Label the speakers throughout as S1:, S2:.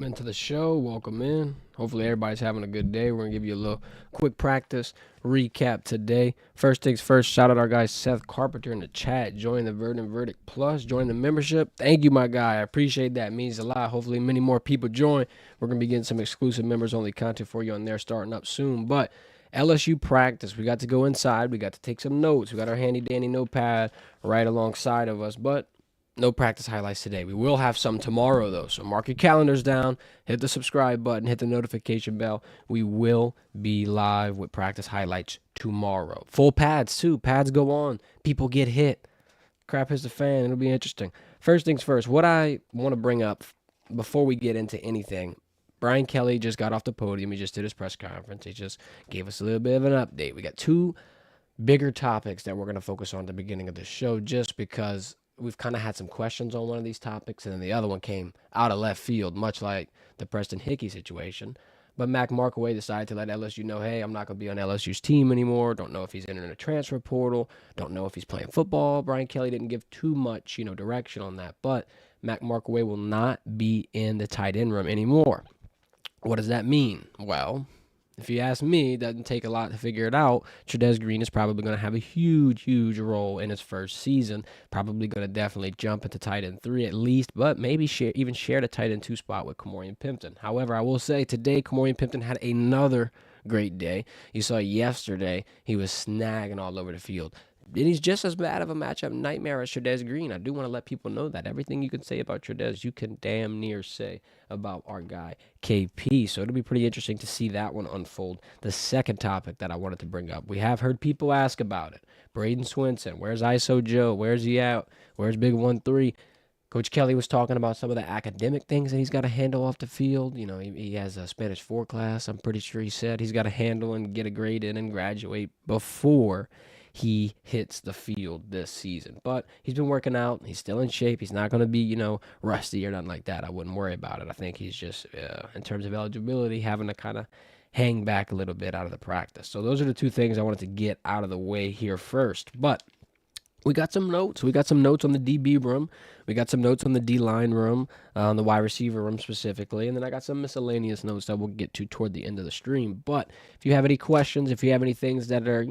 S1: Into the show. Welcome in. Hopefully, everybody's having a good day. We're going to give you a little quick practice recap today. First things first, shout out our guy Seth Carpenter in the chat. Join the Verdin Verdict Plus. Join the membership. Thank you, my guy. I appreciate that. It means a lot. Hopefully, many more people join. We're going to be getting some exclusive members only content for you on there starting up soon. But LSU practice, we got to go inside. We got to take some notes. We got our handy dandy notepad right alongside of us. But no practice highlights today. We will have some tomorrow, though. So mark your calendars down, hit the subscribe button, hit the notification bell. We will be live with practice highlights tomorrow. Full pads, too. Pads go on. People get hit. Crap hits the fan. It'll be interesting. First things first, what I want to bring up before we get into anything, Brian Kelly just got off the podium. He just did his press conference. He just gave us a little bit of an update. We got two bigger topics that we're going to focus on at the beginning of the show just because we've kind of had some questions on one of these topics, and then the other one came out of left field, much like the Preston Hickey situation. But Mac Markaway decided to let LSU know, hey, I'm not going to be on LSU's team anymore. Don't know if he's entering a transfer portal. Don't know if he's playing football. Brian Kelly didn't give too much, direction on that. But Mac Markaway will not be in the tight end room anymore. What does that mean? Well, if you ask me, it doesn't take a lot to figure it out. Trudez Green is probably going to have a huge role in his first season. Probably going to definitely jump into tight end 3 at least, but maybe even share the tight end 2 spot with Kamorian Pimpton. However, I will say today, Kamorian Pimpton had another great day. You saw yesterday, he was snagging all over the field. And he's just as bad of a matchup nightmare as Trudez Green. I do want to let people know that. Everything you can say about Trudez, you can damn near say about our guy, KP. So it'll be pretty interesting to see that one unfold. The second topic that I wanted to bring up, we have heard people ask about it. Braden Swinson, where's ISO Joe? Where's he at? Where's Big 1-3? Coach Kelly was talking about some of the academic things that he's got to handle off the field. He has a Spanish 4 class, I'm pretty sure he said. He's got to handle and get a grade in and graduate before he hits the field this season. But he's been working out. He's still in shape. He's not going to be, rusty or nothing like that. I wouldn't worry about it. I think he's just, in terms of eligibility, having to kind of hang back a little bit out of the practice. So those are the two things I wanted to get out of the way here first. But we got some notes. We got some notes on the DB room. We got some notes on the D-line room, on the wide receiver room specifically. And then I got some miscellaneous notes that we'll get to toward the end of the stream. But if you have any questions, if you have any things that are,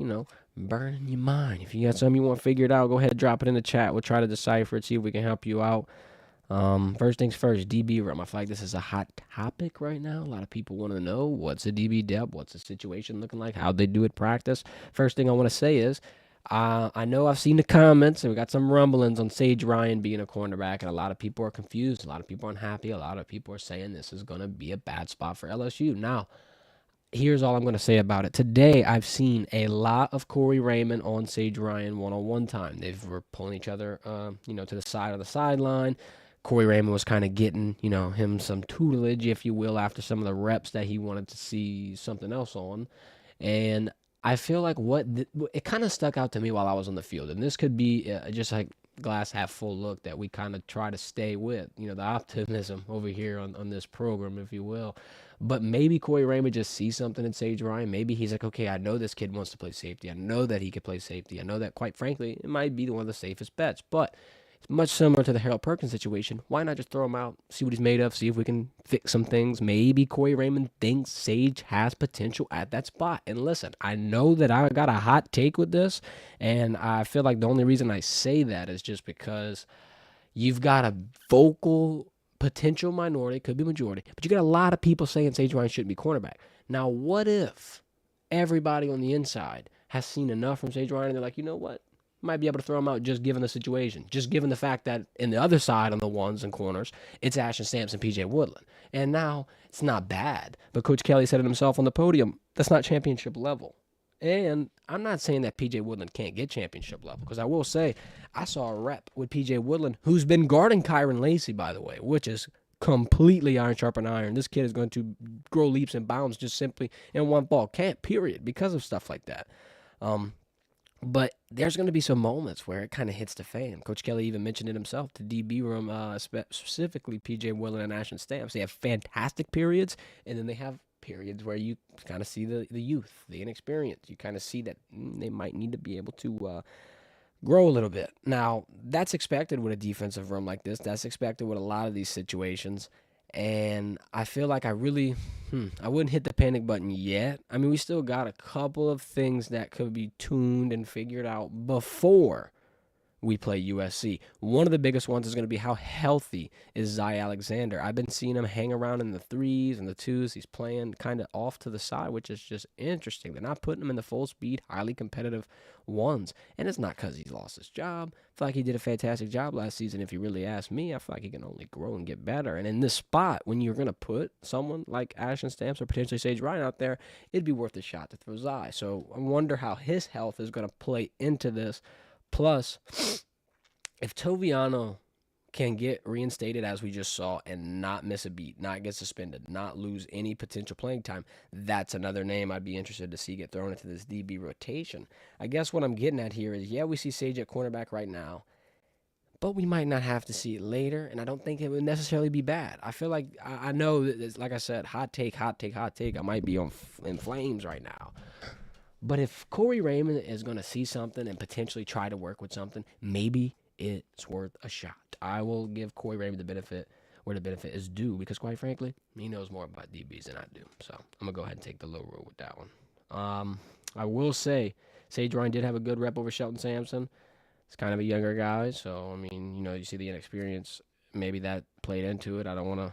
S1: burning your mind, if you got something you want figured out, go ahead and drop it in the chat. We'll try to decipher it, see if we can help you out. First things first, DB room. I feel like this is a hot topic right now. A lot of people want to know what's a DB depth, what's the situation looking like, how'd they do at practice. First thing I want to say is, I know I've seen the comments, and we got some rumblings on Sage Ryan being a cornerback, and a lot of people are confused. A lot of people are unhappy. A lot of people are saying this is going to be a bad spot for LSU. Now, here's all I'm going to say about it. Today, I've seen a lot of Corey Raymond on Sage Ryan one-on-one time. They were pulling each other, to the side of the sideline. Corey Raymond was kind of getting, him some tutelage, if you will, after some of the reps that he wanted to see something else on. And I feel like it kind of stuck out to me while I was on the field. And this could be just like glass half full look that we kind of try to stay with, the optimism over here on this program, if you will. But maybe Corey Raymond just sees something in Sage Ryan. Maybe he's like, okay, I know this kid wants to play safety. I know that he could play safety. I know that, quite frankly, it might be one of the safest bets. But it's much similar to the Harold Perkins situation. Why not just throw him out, see what he's made of, see if we can fix some things? Maybe Corey Raymond thinks Sage has potential at that spot. And listen, I know that I got a hot take with this, and I feel like the only reason I say that is just because you've got a vocal potential minority, could be majority, but you got a lot of people saying Sage Ryan shouldn't be cornerback. Now, what if everybody on the inside has seen enough from Sage Ryan and they're like, you know what? Might be able to throw him out just given the situation, just given the fact that in the other side on the ones and corners, it's Ashton Stamps and PJ Woodland. And now it's not bad, but Coach Kelly said it himself on the podium, that's not championship level. And I'm not saying that PJ Woodland can't get championship level, because I will say I saw a rep with PJ Woodland, who's been guarding Kyron Lacey, by the way, which is completely iron sharpen iron. This kid is going to grow leaps and bounds just simply in one ball camp, period, because of stuff like that. But there's going to be some moments where it kind of hits the fan. Coach Kelly even mentioned it himself. The DB room, specifically PJ Woodland and Ashton Stamps, they have fantastic periods, and then they have periods where you kind of see the youth, the inexperience. You kind of see that they might need to be able to grow a little bit. Now, that's expected with a defensive room like this. That's expected with a lot of these situations. And I feel like I wouldn't hit the panic button yet. I mean, we still got a couple of things that could be tuned and figured out before we play USC. One of the biggest ones is going to be how healthy is Zy Alexander. I've been seeing him hang around in the threes and the twos. He's playing kind of off to the side, which is just interesting. They're not putting him in the full speed, highly competitive ones. And it's not because he's lost his job. I feel like he did a fantastic job last season. If you really ask me, I feel like he can only grow and get better. And in this spot, when you're going to put someone like Ashton Stamps or potentially Sage Ryan out there, it'd be worth a shot to throw Zy. So I wonder how his health is going to play into this. Plus, if Toviano can get reinstated as we just saw and not miss a beat, not get suspended, not lose any potential playing time, that's another name I'd be interested to see get thrown into this DB rotation. I guess what I'm getting at here is, yeah, we see Sage at cornerback right now, but we might not have to see it later, and I don't think it would necessarily be bad. I feel like I know that it's, like I said, hot take, hot take, hot take. I might be in flames right now. But if Corey Raymond is going to see something and potentially try to work with something, maybe it's worth a shot. I will give Corey Raymond the benefit where the benefit is due because, quite frankly, he knows more about DBs than I do. So I'm going to go ahead and take the low road with that one. I will say, Sage Ryan did have a good rep over Shelton Sampson. It's kind of a younger guy, so, I mean, you see the inexperience. Maybe that played into it. I don't want to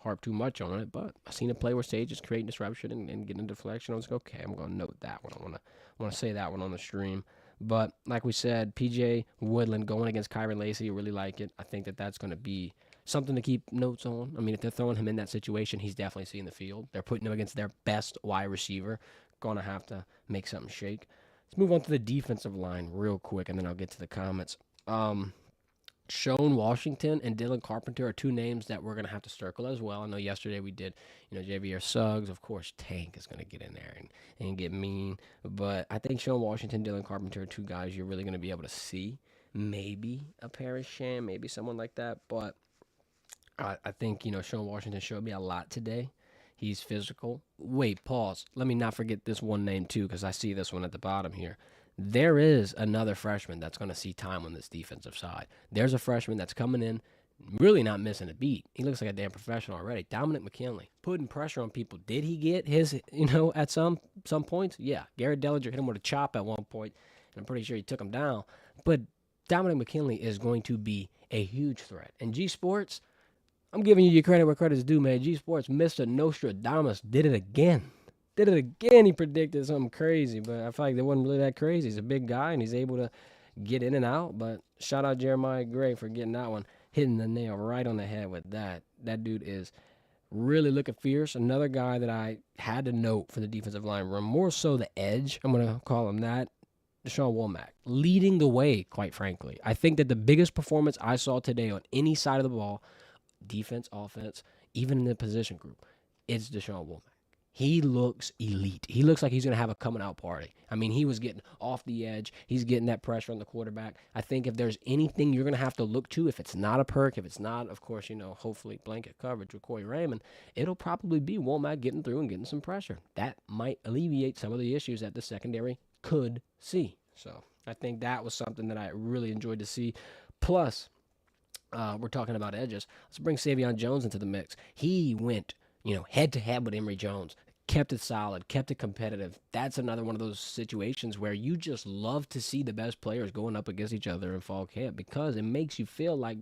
S1: harp too much on it, but I've seen a play where Sage is creating disruption and getting a deflection. I was like, okay, I'm going to note that one. I want to say that one on the stream. But like we said, PJ Woodland going against Kyron Lacey, I really like it. I think that that's going to be something to keep notes on. I mean, if they're throwing him in that situation, he's definitely seeing the field. They're putting him against their best wide receiver. Going to have to make something shake. Let's move on to the defensive line real quick, and then I'll get to the comments. Sean Washington and Dylan Carpenter are two names that we're going to have to circle as well. I know yesterday we did, JVR Suggs. Of course, Tank is going to get in there and get mean. But I think Sean Washington, Dylan Carpenter are two guys you're really going to be able to see. Maybe a Paris Sham, maybe someone like that. But I think, Sean Washington showed me a lot today. He's physical. Wait, pause. Let me not forget this one name, too, because I see this one at the bottom here. There is another freshman that's going to see time on this defensive side. There's a freshman that's coming in, really not missing a beat. He looks like a damn professional already. Dominic McKinley, putting pressure on people. Did he get his, at some points? Yeah. Garrett Dellinger hit him with a chop at one point, and I'm pretty sure he took him down. But Dominic McKinley is going to be a huge threat. And G Sports, I'm giving you your credit where credit's due, man. G Sports, Mr. Nostradamus, did it again. He predicted something crazy, but I feel like it wasn't really that crazy. He's a big guy, and he's able to get in and out. But shout out Jeremiah Gray for getting that one, hitting the nail right on the head with that. That dude is really looking fierce. Another guy that I had to note for the defensive line room, more so the edge, I'm going to call him that, Deshaun Womack, leading the way, quite frankly. I think that the biggest performance I saw today on any side of the ball, defense, offense, even in the position group, it's Deshaun Womack. He looks elite. He looks like he's going to have a coming out party. I mean, he was getting off the edge. He's getting that pressure on the quarterback. I think if there's anything you're going to have to look to, if it's not a perk, if it's not, of course, hopefully blanket coverage with Corey Raymond, it'll probably be Womack getting through and getting some pressure. That might alleviate some of the issues that the secondary could see. So I think that was something that I really enjoyed to see. Plus, we're talking about edges. Let's bring Savion Jones into the mix. He went head to head with Emory Jones, kept it solid, kept it competitive. That's another one of those situations where you just love to see the best players going up against each other in fall camp because it makes you feel like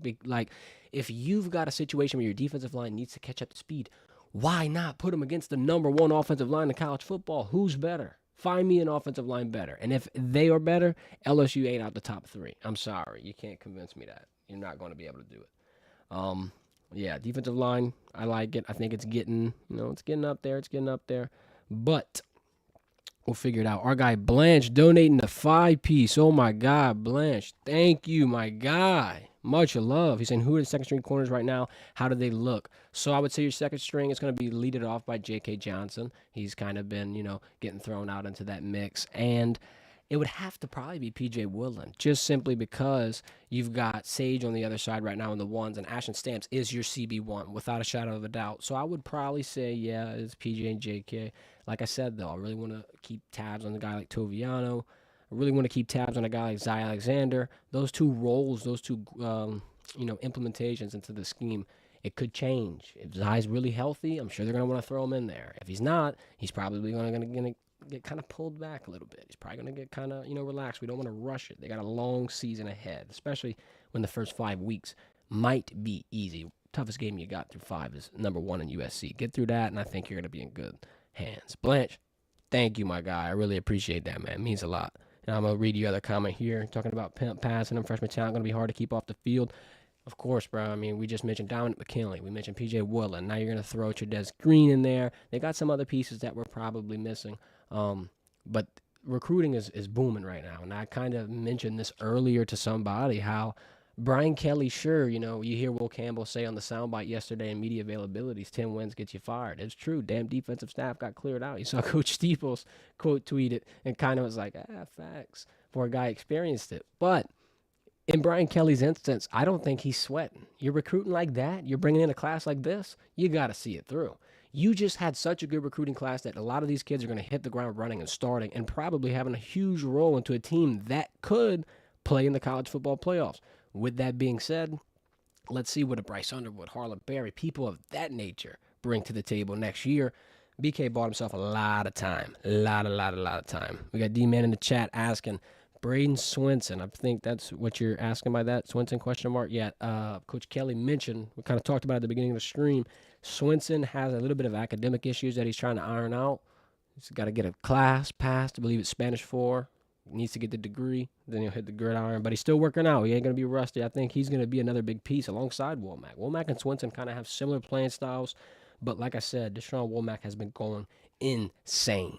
S1: if you've got a situation where your defensive line needs to catch up to speed, why not put them against the number one offensive line in college football? Who's better? Find me an offensive line better. And if they are better, LSU ain't out the top three. I'm sorry. You can't convince me that. You're not going to be able to do it. Yeah, defensive line, I like it. I think it's getting, it's getting up there. It's getting up there. But we'll figure it out. Our guy Blanche donating the 5-piece. Oh, my God, Blanche. Thank you, my guy. Much love. He's saying, who are the second string corners right now? How do they look? So I would say your second string is going to be leaded off by J.K. Johnson. He's kind of been, getting thrown out into that mix. And it would have to probably be P.J. Woodland, just simply because you've got Sage on the other side right now in the ones, and Ashton Stamps is your CB1 without a shadow of a doubt. So I would probably say, yeah, it's P.J. and J.K. Like I said, though, I really want to keep tabs on a guy like Toviano. I really want to keep tabs on a guy like Zy Alexander. Those two roles, those two, implementations into the scheme, It could change. If Zai's really healthy, I'm sure they're going to want to throw him in there. If he's not, he's probably going to get kind of pulled back a little bit. He's probably going to get kind of, relaxed. We don't want to rush it. They got a long season ahead, especially when the first 5 weeks might be easy. Toughest game you got through 5 is number 1 in USC. Get through that, and I think you're going to be in good hands. Blanche, thank you, my guy. I really appreciate that, man. It means a lot. And I'm going to read you other comment here talking about pimp passing and freshman talent going to be hard to keep off the field. Of course, bro. I mean, we just mentioned Dominic McKinley. We mentioned P.J. Woodland. Now you're going to throw Trudez Green in there. They got some other pieces that we're probably missing. But recruiting is booming right now. And I kind of mentioned this earlier to somebody, how Brian Kelly, sure, you hear Will Campbell say on the soundbite yesterday in media availabilities, 10 wins get you fired. It's true. Damn defensive staff got cleared out. You saw Coach Steeples quote tweet it and kind of was like, facts, for a guy experienced it. But in Brian Kelly's instance, I don't think he's sweating. You're recruiting like that. You're bringing in a class like this. You got to see it through. You just had such a good recruiting class that a lot of these kids are going to hit the ground running and starting and probably having a huge role into a team that could play in the college football playoffs. With that being said, let's see what a Bryce Underwood, Harlan Berry, people of that nature bring to the table next year. BK bought himself a lot of time. A lot of time. We got D-Man in the chat asking, Braden Swinson, I think that's what you're asking by that. Swinson, question mark? Yeah, Coach Kelly mentioned, we kind of talked about at the beginning of the stream, Swinson has a little bit of academic issues that he's trying to iron out. He's got to get a class passed. I believe it's Spanish 4. He needs to get the degree. Then he'll hit the gridiron. But he's still working out. He ain't going to be rusty. I think he's going to be another big piece alongside Womack. Womack and Swinson kind of have similar playing styles. But like I said, Deshaun Womack has been going insane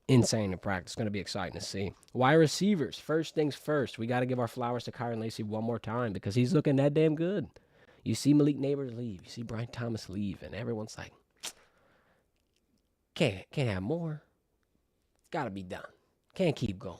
S1: in practice. It's going to be exciting to see. Wide receivers, first things first. We got to give our flowers to Kyron Lacy one more time because he's looking that damn good. You see Malik Neighbors leave. You see Brian Thomas leave. And everyone's like, can't have more. It's got to be done. Can't keep going.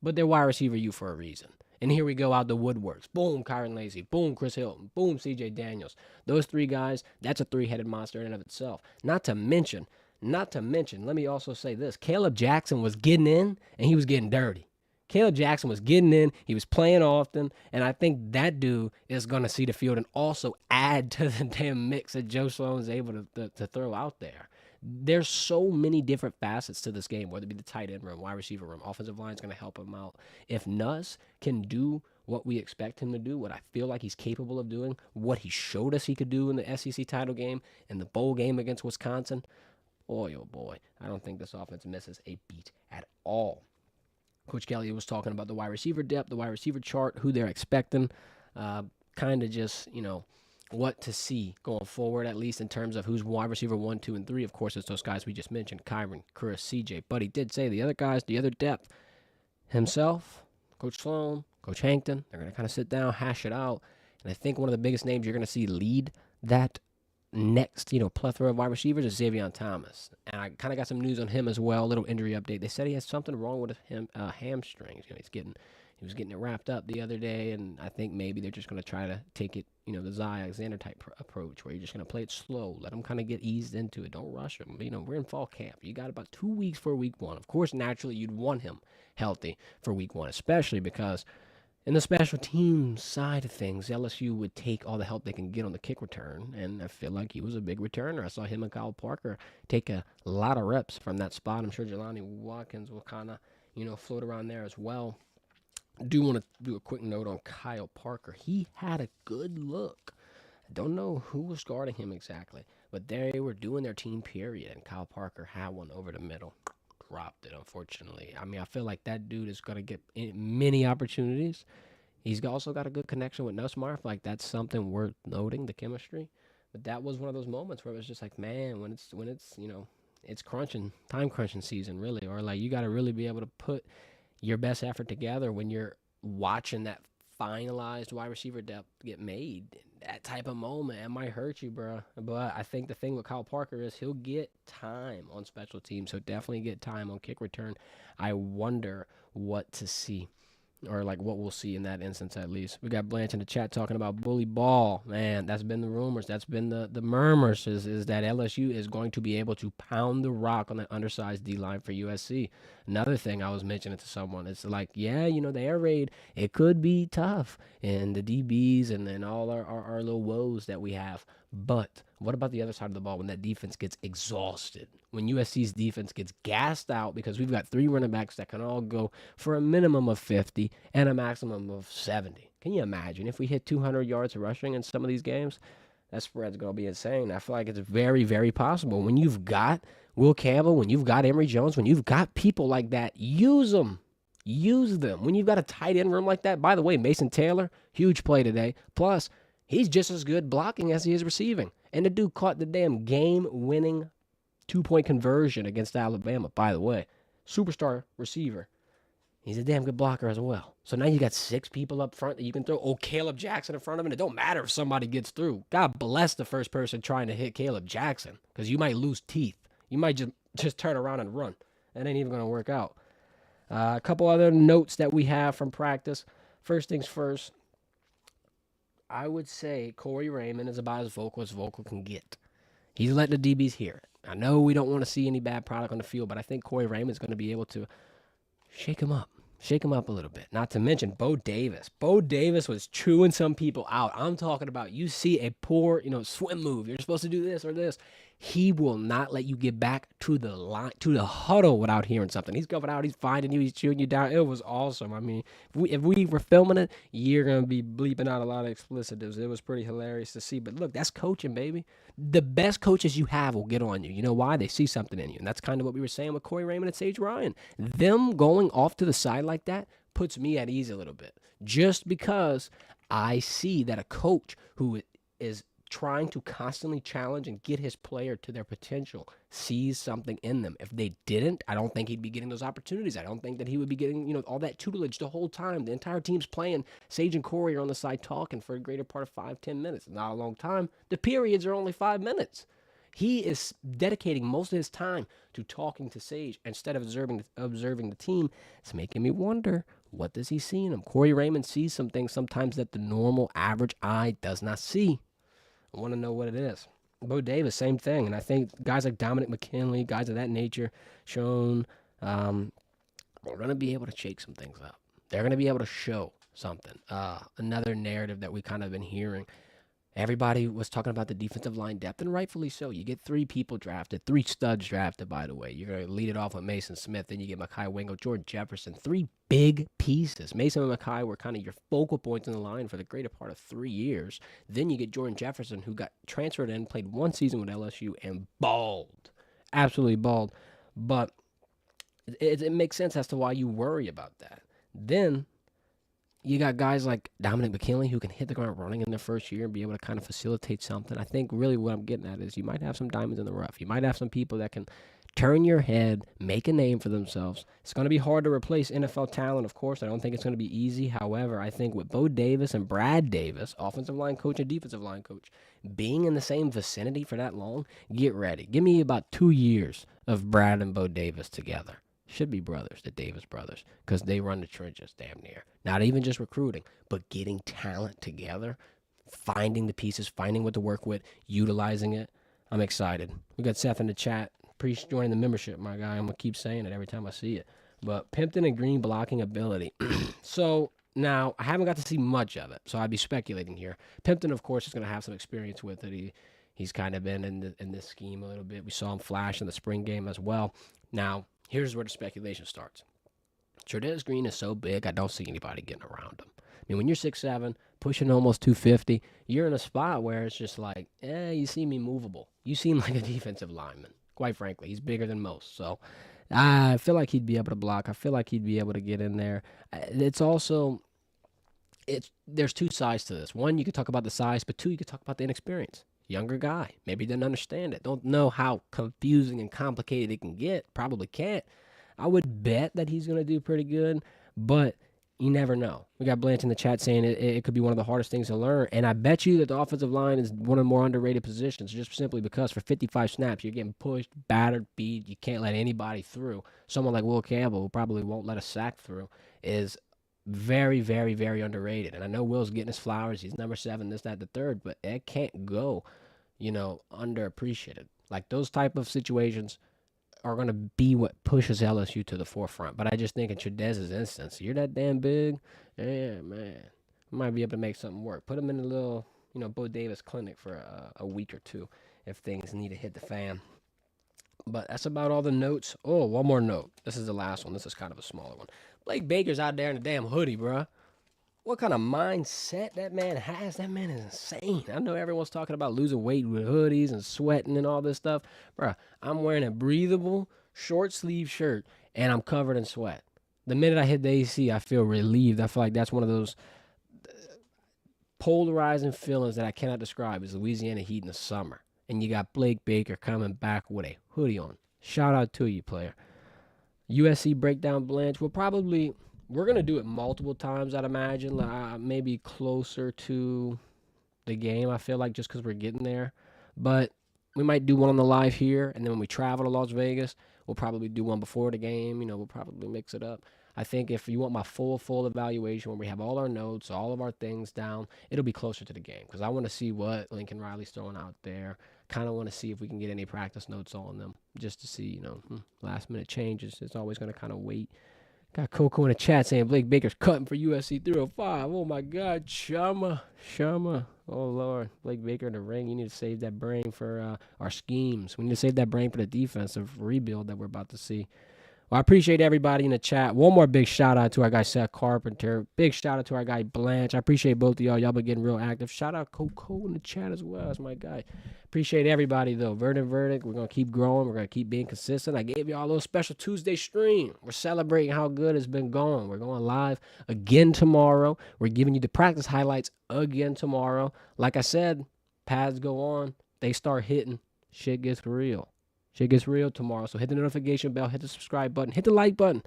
S1: But they're wide receiver you for a reason. And here we go out the woodworks. Boom, Kyron Lacy. Boom, Chris Hilton. Boom, C.J. Daniels. Those 3 guys, that's a 3-headed monster in and of itself. Not to mention, let me also say this. Caleb Jackson was getting in, and he was getting dirty. Caleb Jackson was getting in. He was playing often, and I think that dude is going to see the field and also add to the damn mix that Joe Sloan's able to throw out there. There's so many different facets to this game, whether it be the tight end room, wide receiver room, offensive line is going to help him out. If Nuss can do what we expect him to do, what I feel like he's capable of doing, what he showed us he could do in the SEC title game and the bowl game against Wisconsin, boy, oh boy, I don't think this offense misses a beat at all. Coach Kelly was talking about the wide receiver depth, the wide receiver chart, who they're expecting, kind of just, what to see going forward, at least in terms of who's wide receiver 1, 2, and 3. Of course, it's those guys we just mentioned, Kyron, Chris, CJ. But he did say the other guys, the other depth, himself, Coach Sloan, Coach Hankton, they're going to kind of sit down, hash it out. And I think one of the biggest names you're going to see lead that next, plethora of wide receivers is Xavier Thomas. And I kind of got some news on him as well, a little injury update. They said he has something wrong with him, hamstrings. He was getting it wrapped up the other day, and I think maybe they're just going to try to take it, the Zai Alexander type approach where you're just going to play it slow, let him kind of get eased into it. Don't rush him. We're in fall camp. You got about 2 weeks for week 1. Of course, naturally, you'd want him healthy for week 1, especially because in the special teams side of things, LSU would take all the help they can get on the kick return, and I feel like he was a big returner. I saw him and Kyle Parker take a lot of reps from that spot. I'm sure Jelani Watkins will kind of, float around there as well. I do want to do a quick note on Kyle Parker. He had a good look. I don't know who was guarding him exactly, but they were doing their team period, and Kyle Parker had one over the middle. Dropped it, unfortunately. I feel like that dude is going to get many opportunities. He's also got a good connection with Nussmeier. Like, that's something worth noting, the chemistry. But that was one of those moments where it was just like, man, when it's it's time crunching season, really. Or, like, you got to really be able to put your best effort together when you're watching that finalized wide receiver depth get made. That type of moment, it might hurt you, bro. But I think the thing with Kyle Parker is he'll get time on special teams. He'll definitely get time on kick return. I wonder what to see, or like what we'll see in that instance at least. We got Blanche in the chat talking about bully ball. Man, that's been the rumors. That's been the murmurs is that LSU is going to be able to pound the rock on that undersized D-line for USC. Another thing I was mentioning to someone, it's like, yeah, the air raid, it could be tough. And the DBs and then all our little woes that we have. But what about the other side of the ball when that defense gets exhausted? When USC's defense gets gassed out because we've got 3 running backs that can all go for a minimum of 50 and a maximum of 70. Can you imagine if we hit 200 yards of rushing in some of these games? That spread's going to be insane. I feel like it's very, very possible. When you've got Will Campbell, when you've got Emory Jones, when you've got people like that, use them. Use them. When you've got a tight end room like that, by the way, Mason Taylor, huge play today. Plus, he's just as good blocking as he is receiving. And the dude caught the damn game-winning 2-point conversion against Alabama, by the way. Superstar receiver. He's a damn good blocker as well. So now you got 6 people up front that you can throw. Oh, Caleb Jackson in front of him. It don't matter if somebody gets through. God bless the first person trying to hit Caleb Jackson because you might lose teeth. You might just turn around and run. That ain't even going to work out. A couple other notes that we have from practice. First things first, I would say Corey Raymond is about as vocal can get. He's letting the DBs hear it. I know we don't want to see any bad product on the field, but I think Corey Raymond's going to be able to shake him up. Shake him up a little bit. Not to mention Bo Davis. Bo Davis was chewing some people out. I'm talking about you see a poor, swim move. You're supposed to do this or this. He will not let you get back to the line, to the huddle without hearing something. He's going out. He's finding you. He's chewing you down. It was awesome. I mean, if we were filming it, you're going to be bleeping out a lot of explicitives. It was pretty hilarious to see. But look, that's coaching, baby. The best coaches you have will get on you. You know why? They see something in you. And that's kind of what we were saying with Corey Raymond and Sage Ryan. Them going off to the side like that puts me at ease a little bit. Just because I see that a coach who is trying to constantly challenge and get his player to their potential sees something in them. If they didn't, I don't think he'd be getting those opportunities. I don't think that he would be getting, all that tutelage the whole time. The entire team's playing. Sage and Corey are on the side talking for a greater part of 5-10 minutes. Not a long time. The periods are only 5 minutes. He is dedicating most of his time to talking to Sage instead of observing the team. It's making me wonder, what does he see in him? Corey Raymond sees some things sometimes that the normal average eye does not see. I want to know what it is. Bo Davis, same thing. And I think guys like Dominic McKinley, guys of that nature, shown, are going to be able to shake some things up. They're going to be able to show something. Another narrative that we kind of been hearing. Everybody was talking about the defensive line depth, and rightfully so. You get 3 people drafted, 3 studs drafted, by the way. You're going to lead it off with Mason Smith, then you get Mekhi Wingo, Jordan Jefferson, 3 big pieces. Mason and Mekhi were kind of your focal points in the line for the greater part of 3 years. Then you get Jordan Jefferson, who got transferred in, played 1 season with LSU, and balled. Absolutely balled. But it makes sense as to why you worry about that. Then you got guys like Dominic McKinley who can hit the ground running in their first year and be able to kind of facilitate something. I think really what I'm getting at is you might have some diamonds in the rough. You might have some people that can turn your head, make a name for themselves. It's going to be hard to replace NFL talent, of course. I don't think it's going to be easy. However, I think with Bo Davis and Brad Davis, offensive line coach and defensive line coach, being in the same vicinity for that long, get ready. Give me about 2 years of Brad and Bo Davis together. Should be brothers, the Davis brothers, because they run the trenches damn near. Not even just recruiting, but getting talent together, finding the pieces, finding what to work with, utilizing it. I'm excited. We got Seth in the chat. Appreciate joining the membership, my guy. I'm going to keep saying it every time I see it. But Pimpton and Green blocking ability. So now I haven't got to see much of it, so I'd be speculating here. Pimpton, of course, is going to have some experience with it. He's kind of been in this scheme a little bit. We saw him flash in the spring game as well. Now, here's where the speculation starts. Trudez Green is so big, I don't see anybody getting around him. I mean, when you're 6'7", pushing almost 250, you're in a spot where it's just like, you seem immovable. You seem like a defensive lineman, quite frankly. He's bigger than most. So I feel like he'd be able to block. I feel like he'd be able to get in there. There's 2 sides to this. One, you could talk about the size, but 2, you could talk about the inexperience. Younger guy, maybe didn't understand it. Don't know how confusing and complicated it can get. Probably can't. I would bet that he's going to do pretty good, but you never know. We got Blanche in the chat saying it could be one of the hardest things to learn, and I bet you that the offensive line is one of the more underrated positions just simply because for 55 snaps, you're getting pushed, battered, beat. You can't let anybody through. Someone like Will Campbell, who probably won't let a sack through, is very, very, very underrated. And I know Will's getting his flowers. He's number 7, this, that, the third, but it can't go, underappreciated. Like those type of situations are going to be what pushes LSU to the forefront. But I just think in Trudez's instance, you're that damn big, yeah, man, I might be able to make something work. Put him in a little, Bo Davis clinic for a week or two if things need to hit the fan. But that's about all the notes. Oh, one more note. This is the last one. This is kind of a smaller one. Blake Baker's out there in the damn hoodie, bruh. What kind of mindset that man has? That man is insane. I know everyone's talking about losing weight with hoodies and sweating and all this stuff. Bruh, I'm wearing a breathable, short sleeve shirt, and I'm covered in sweat. The minute I hit the AC, I feel relieved. I feel like that's one of those polarizing feelings that I cannot describe is Louisiana heat in the summer. And you got Blake Baker coming back with a hoodie on. Shout out to you, player. USC breakdown Blanche. We're going to do it multiple times, I'd imagine. Maybe closer to the game, I feel like, just because we're getting there. But we might do one on the live here, and then when we travel to Las Vegas, we'll probably do one before the game. We'll probably mix it up. I think if you want my full evaluation where we have all our notes, all of our things down, it'll be closer to the game because I want to see what Lincoln Riley's throwing out there. Kind of want to see if we can get any practice notes on them just to see, last minute changes. It's always going to kind of wait. Got Coco in the chat saying Blake Baker's cutting for USC 305. Oh, my God. Shama. Oh, Lord. Blake Baker in the ring. You need to save that brain for our schemes. We need to save that brain for the defensive rebuild that we're about to see. Well, I appreciate everybody in the chat. One more big shout out to our guy Seth Carpenter. Big shout out to our guy Blanche. I appreciate both of y'all. Y'all been getting real active. Shout out Coco in the chat as well. That's my guy. Appreciate everybody though. Verdin Verdict. We're gonna keep growing. We're gonna keep being consistent. I gave y'all a little special Tuesday stream. We're celebrating how good it's been going. We're going live again tomorrow. We're giving you the practice highlights again tomorrow. Like I said, pads go on. They start hitting. Shit gets real. Shit gets real tomorrow. So hit the notification bell, hit the subscribe button, hit the like button.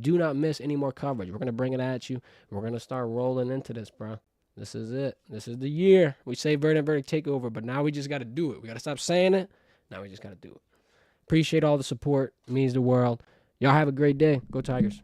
S1: Do not miss any more coverage. We're going to bring it at you. We're going to start rolling into this, bro. This is it. This is the year. We say Verdin Verdict takeover, but now we just got to do it. We got to stop saying it. Now we just got to do it. Appreciate all the support. It means the world. Y'all have a great day. Go Tigers.